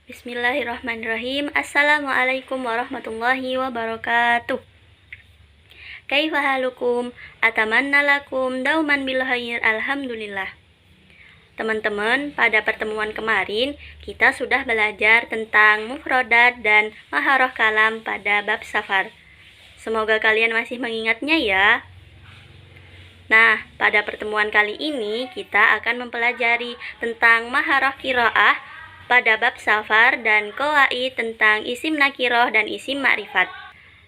Bismillahirrahmanirrahim. Assalamualaikum warahmatullahi wabarakatuh. Kaifa halukum? Atamanna lakum dauman bil khair. Alhamdulillah. Teman-teman, pada pertemuan kemarin kita sudah belajar tentang mufradat dan maharoh kalam pada bab safar. Semoga kalian masih mengingatnya ya. Nah, pada pertemuan kali ini kita akan mempelajari tentang maharoh qiraah pada bab safar dan qawaid tentang isim nakiroh dan isim ma'rifat.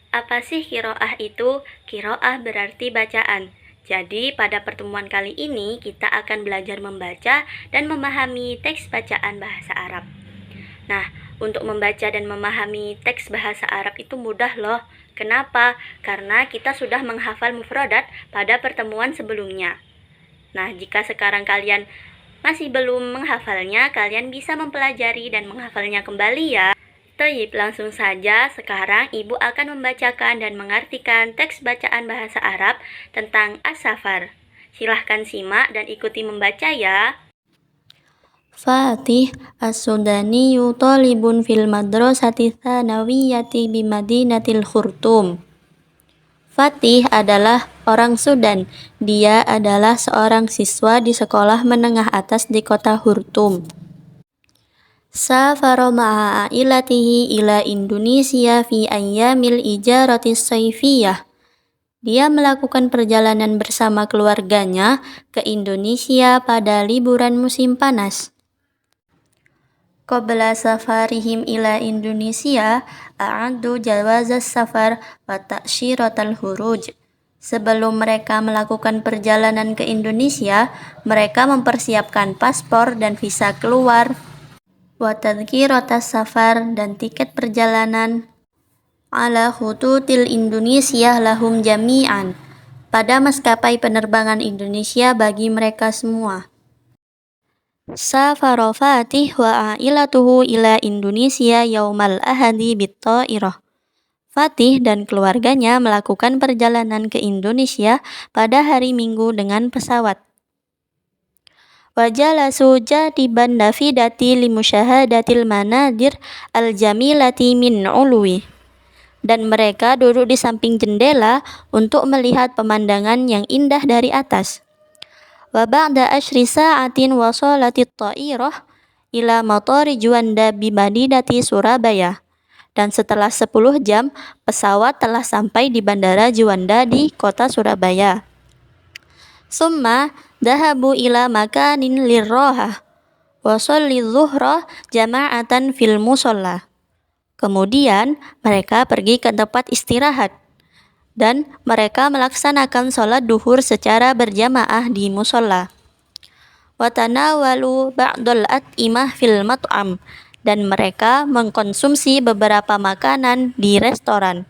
Apa sih qiraah itu? Qiraah berarti bacaan. Jadi pada pertemuan kali ini kita akan belajar membaca dan memahami teks bacaan bahasa Arab. Nah, untuk membaca dan memahami teks bahasa Arab itu mudah loh. Kenapa? Karena kita sudah menghafal mufradat pada pertemuan sebelumnya. Nah, jika sekarang kalian masih belum menghafalnya, kalian bisa mempelajari dan menghafalnya kembali ya. Taib, langsung saja sekarang Ibu akan membacakan dan mengartikan teks bacaan bahasa Arab tentang as-safar. Silahkan simak dan ikuti membaca ya. Fatih as-Sudaniyu talibun fil madrasati tsanawiyati bi Madinatil Khurtum. Fatih adalah orang Sudan. Dia adalah seorang siswa di sekolah menengah atas di kota Khurtum. Safara ma'a ailatihi ila Indonesia fi ayyamil ijaratis sayfiyah. Dia melakukan perjalanan bersama keluarganya ke Indonesia pada liburan musim panas. Qabla safarihim ila Indonesia, a'addu jawazas safar wa ta'syiratal huruj. Sebelum mereka melakukan perjalanan ke Indonesia, mereka mempersiapkan paspor dan visa keluar, wa tadhkiratas safar dan tiket perjalanan, ala khututil Indonesia lahum jami'an, pada maskapai penerbangan Indonesia bagi mereka semua. Safara Fatih wa ailatuhu ila Indonesia yaumal ahadi bit-ta'irah. Fatih dan keluarganya melakukan perjalanan ke Indonesia pada hari Minggu dengan pesawat. Wajalasu jadiban dafidati limusyahadatil manadir al-jamilati min ulwi. Dan mereka duduk di samping jendela untuk melihat pemandangan yang indah dari atas. Wa ba'da asyri sa'atin wasalatit ta'irah ila matari Juanda bi Madinati Surabaya. Dan setelah 10 jam, pesawat telah sampai di Bandara Juanda di kota Surabaya. Summa dahabu ila makanin lirroha wa sholli zuhra jama'atan fil musalla. Kemudian mereka pergi ke tempat istirahat dan mereka melaksanakan sholat duhur secara berjamaah di musola. Watanawalu ba'dul at'imah fil mat'am, dan mereka mengkonsumsi beberapa makanan di restoran.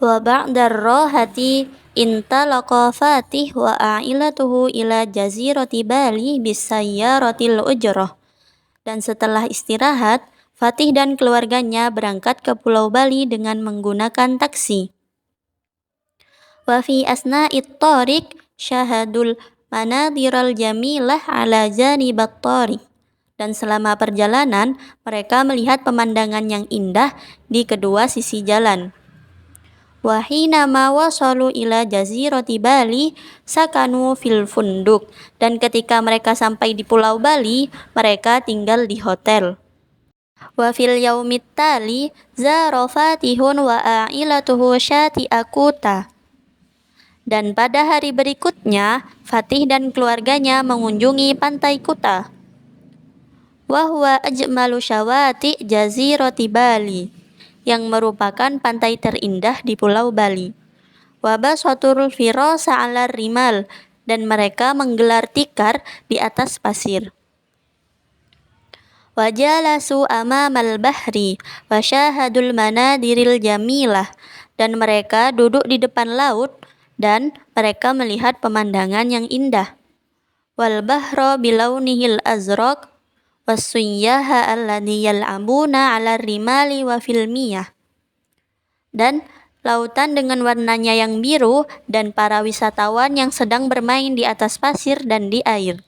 Wa ba'dar rohati intalaqa Fatih wa a'ilatuhu ila jazirati Bali bisayyaratil ujrah. Dan setelah istirahat, Fatih dan keluarganya berangkat ke Pulau Bali dengan menggunakan taksi. Wa fi asna'it tariq syahadul manadiral jamilah ala janibat tariq. Dan selama perjalanan, mereka melihat pemandangan yang indah di kedua sisi jalan. Wa hina ma wasalu ila jazirati Bali sakanu fil funduk. Dan ketika mereka sampai di Pulau Bali, mereka tinggal di hotel. Wa fil yaumit tali zara Fatihun wa a'ilatuhu syati'a Kuta. Dan pada hari berikutnya, Fatih dan keluarganya mengunjungi pantai Kuta. Wa huwa ajmalu syawati jazirati Bali, yang merupakan pantai terindah di Pulau Bali. Wa basatul firasa 'alar rimal, dan mereka menggelar tikar di atas pasir. Wajalasu amamal bahri wa syahadul manadiril jamilah, dan mereka duduk di depan laut dan mereka melihat pemandangan yang indah. Wal bahra bilaunihil azraq wasuyyaha alladhi yal'abuna 'ala rimali wa fil miyah. Dan lautan dengan warnanya yang biru dan para wisatawan yang sedang bermain di atas pasir dan di air.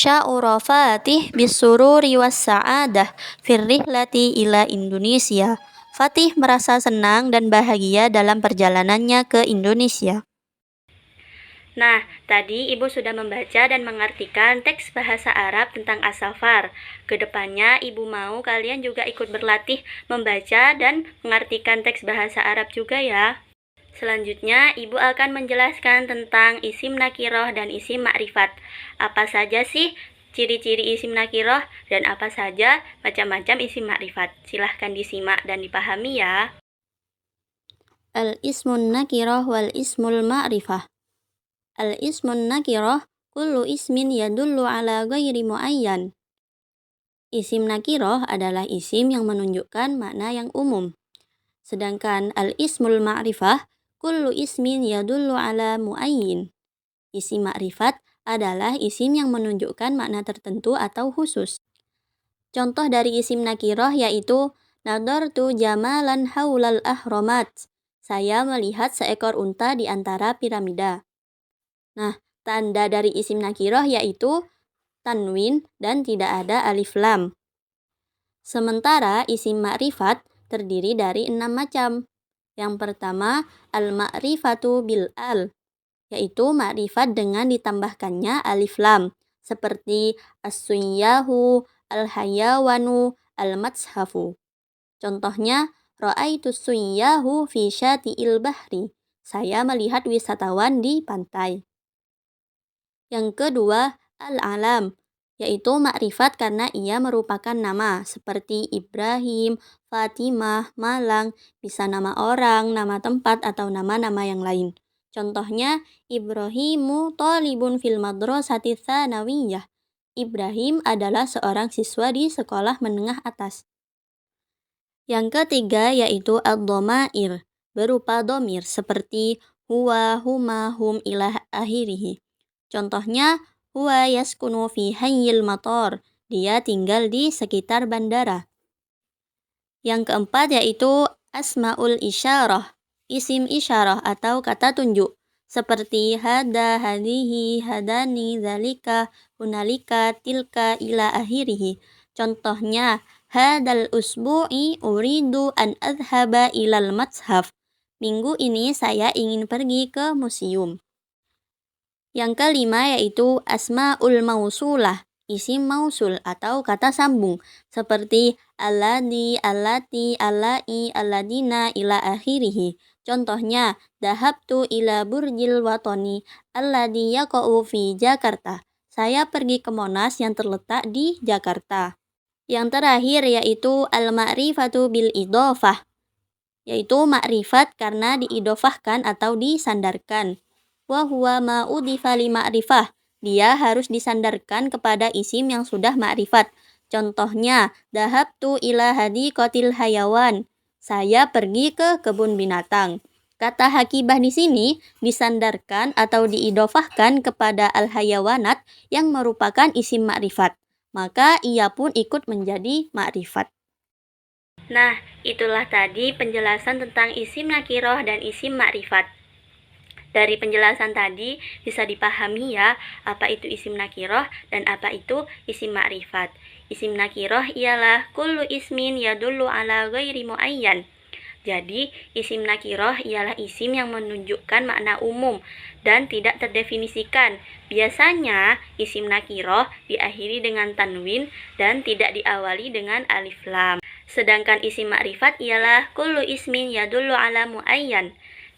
Sya'ura Fatih bisururi was-sa'adah fir rihlati ila Indonesia. Fatih merasa senang dan bahagia dalam perjalanannya ke Indonesia. Nah, tadi Ibu sudah membaca dan mengartikan teks bahasa Arab tentang as-safar. Kedepannya Ibu mau kalian juga ikut berlatih membaca dan mengartikan teks bahasa Arab juga ya. Selanjutnya, Ibu akan menjelaskan tentang isim nakiroh dan isim ma'rifat. Apa saja sih ciri-ciri isim nakiroh dan apa saja macam-macam isim ma'rifat? Silahkan disimak dan dipahami ya. Al-ismun nakirah wal ismul ma'rifah. Al-ismun nakirah kullu ismin yadullu ala ghairi muayyan. Isim nakirah adalah isim yang menunjukkan makna yang umum. Sedangkan al-ismul ma'rifah kullu ismin yadullu ala muayyin. Isim ma'rifat adalah isim yang menunjukkan makna tertentu atau khusus. Contoh dari isim nakirah yaitu nadartu jamalan haulal ahramat. Saya melihat seekor unta di antara piramida. Nah, tanda dari isim nakirah yaitu tanwin dan tidak ada alif lam. Sementara isim ma'rifat terdiri dari 6 macam. Yang pertama, al-ma'rifatu bil al, yaitu ma'rifat dengan ditambahkannya alif lam, seperti as-suyyahu, al-hayawanu, al-matshafu. Contohnya, ra'aitu suyyahu fi syati'il bahri. Saya melihat wisatawan di pantai. Yang kedua, al-alam, yaitu makrifat karena ia merupakan nama, seperti Ibrahim, Fatimah, Malang, bisa nama orang, nama tempat, atau nama-nama yang lain. Contohnya, Ibrahimu thalibun fil madrasati tsanawiyah. Ibrahim adalah seorang siswa di sekolah menengah atas. Yang ketiga yaitu ad-dhamair, berupa domir, seperti huwa, huma, hum, ila akhirih. Contohnya, huwa yaskunu fi hayyil matar. Dia tinggal di sekitar bandara. Yang keempat yaitu asmaul isyarah, isim isyarah atau kata tunjuk. Seperti hada, hadihi, hadani, zalika, hunalika, tilka, ila akhirih. Contohnya, hadal usbu'i uridu an adhaba ilal matshaf. Minggu ini saya ingin pergi ke museum. Yang kelima yaitu asma'ul mausulah, isim mausul atau kata sambung, seperti alladhi, allati, allai, alladina, ila akhirih. Contohnya, dahabtu ila burjil watoni alladhi yaqa'u fi Jakarta. Saya pergi ke Monas yang terletak di Jakarta. Yang terakhir yaitu al-ma'rifatu bil idofah, yaitu makrifat karena diidofahkan atau disandarkan. Wa huwa ma udifa li ma'rifah. Dia harus disandarkan kepada isim yang sudah ma'rifat. Contohnya, dahabtu ila hadiqatil hayawan. Saya pergi ke kebun binatang. Kata hakibah di sini disandarkan atau diidofahkan kepada al-hayawanat yang merupakan isim ma'rifat. Maka ia pun ikut menjadi ma'rifat. Nah, itulah tadi penjelasan tentang isim nakiroh dan isim ma'rifat. Dari penjelasan tadi bisa dipahami ya apa itu isim nakiroh dan apa itu isim ma'rifat. Isim nakiroh ialah kullu ismin yadullu ala ghairi muayyan. Jadi, isim nakiroh ialah isim yang menunjukkan makna umum dan tidak terdefinisikan. Biasanya, isim nakiroh diakhiri dengan tanwin dan tidak diawali dengan alif lam. Sedangkan isim ma'rifat ialah kullu ismin yadullu ala muayyan.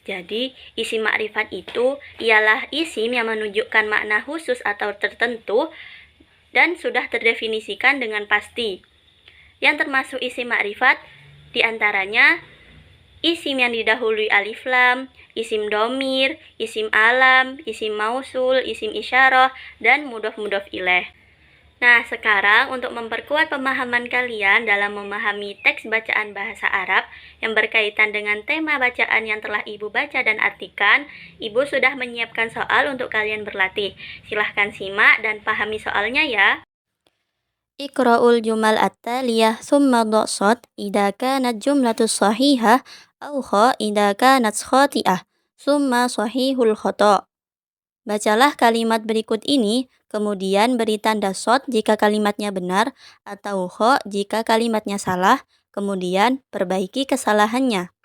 Jadi, isim ma'rifat itu ialah isim yang menunjukkan makna khusus atau tertentu dan sudah terdefinisikan dengan pasti. Yang termasuk isim ma'rifat diantaranya isim yang didahului alif lam, isim domir, isim alam, isim mausul, isim isyarah, dan mudhof ilaih. Nah, sekarang untuk memperkuat pemahaman kalian dalam memahami teks bacaan bahasa Arab yang berkaitan dengan tema bacaan yang telah Ibu baca dan artikan, Ibu sudah menyiapkan soal untuk kalian berlatih. Silahkan simak dan pahami soalnya ya. Iqra'ul jumal at-taliyah thumma dhasat idza kanat jumlatu sahihah aw kha idza kanat khati'ah thumma sahihul khata'. Bacalah kalimat berikut ini, kemudian beri tanda shot jika kalimatnya benar atau kho jika kalimatnya salah, kemudian perbaiki kesalahannya.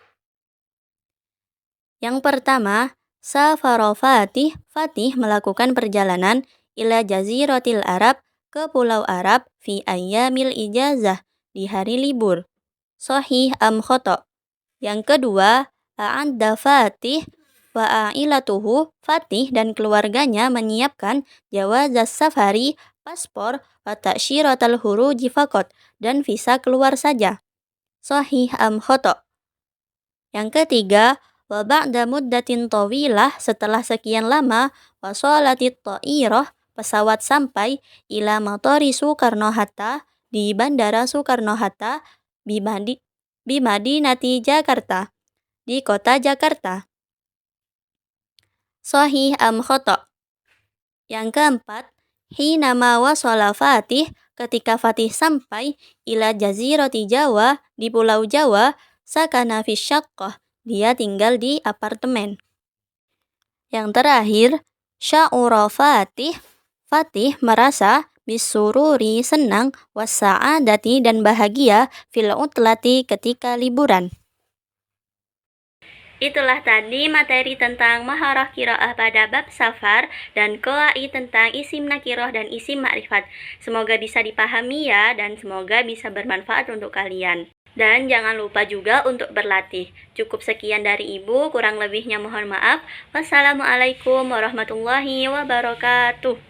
Yang pertama, Safaro Fatih, Fatih melakukan perjalanan ila jaziratil Arab ke Pulau Arab fi ayyamil ijazah di hari libur. Sahih am khoto. Yang kedua, a'adda Fatih wa a'ilatuhu, Fatih dan keluarganya menyiapkan jawazas safari, paspor, wa ta'syiratal huruji faqat dan visa keluar saja. Sahih am khoto. Yang ketiga, wa ba'da muddatin tawilah, setelah sekian lama, wasolatit ta'irah, pesawat sampai ila matori Soekarno-Hatta, di Bandara Soekarno-Hatta, Bimadinati Jakarta, di kota Jakarta. Sahih am khoto. Yang keempat, hinama wasala Fatih, ketika Fatih sampai ila jazirati Jawa, di Pulau Jawa, sakana fi syaqqah, dia tinggal di apartemen. Yang terakhir, sya'ura Fatih, Fatih merasa bisururi, senang, wassa'adati dan bahagia, fil utlati, ketika liburan. Itulah tadi materi tentang maharah qiraah pada bab safar dan qawai tentang isim nakiroh dan isim makrifat. Semoga bisa dipahami ya, dan semoga bisa bermanfaat untuk kalian. Dan jangan lupa juga untuk berlatih. Cukup sekian dari Ibu, kurang lebihnya mohon maaf. Wassalamualaikum warahmatullahi wabarakatuh.